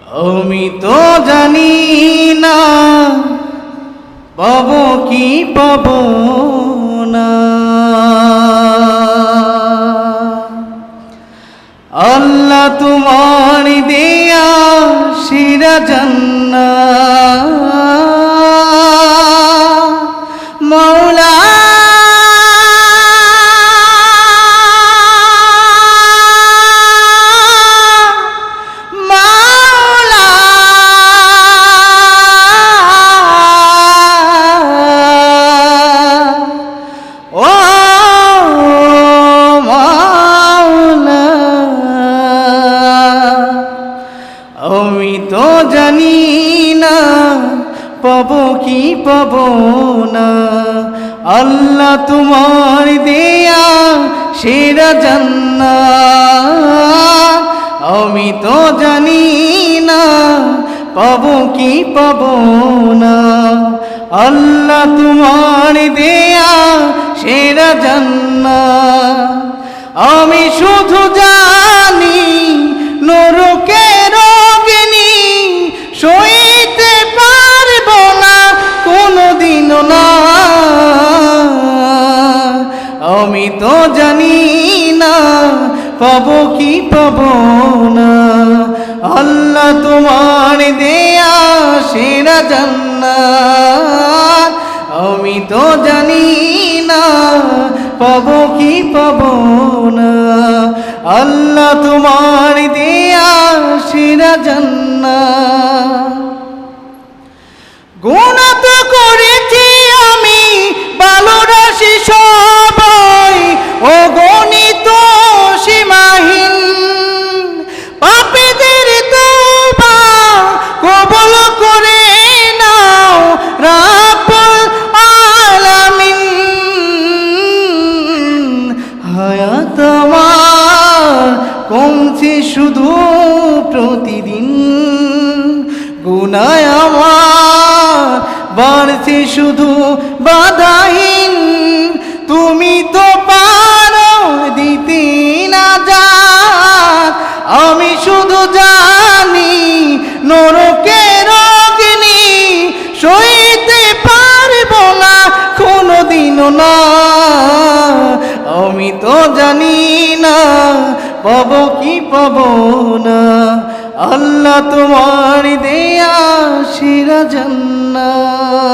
আমি তো জানি না পাবো কি পাবো না, আল্লাহ তোমার দেয়া সেরা জান্নাত মওলা আমি তো জানি না পাবো কি পাবো না, আল্লাহ তোমার দেয়া সেরা জান্নাত আমি তো জানি না পাবো কি পাবো না, আল্লাহ তোমার দেয়া সেরা জান্নাত আমি শুধু জানি নরকের অগ্নি সইতে পারবো না কোনদিনও না, আমি তো জানি না পাবো কি পাবো না, আল্লাহ তোমার দেয়া সেরা জান্নাত আমি তো জানি না পাবো কি পাবো না, আল্লাহ তোমার দেয়া সেরা জান্নাত গুনাহ তো করেছি আমি ভালো রাশি সবাই অগণিত সীমাহীন, পাপীদের তওবা কবুল করে নাও রাব্বুল আলামিন, হায়াত আমার কমছে শুধু প্রতিদিন, গুনাহ আমার বাড়ছে শুধু বাধাহীন, তুমি তো পারো দিতে নাজাত আমি শুধু জানি নরকের অগ্নি সইতে পারবো না কোনদিনও না, আমি তো জানি না পাবো কি পাবো না, আল্লাহ তোমার দেয়া সেরা জান্নাত।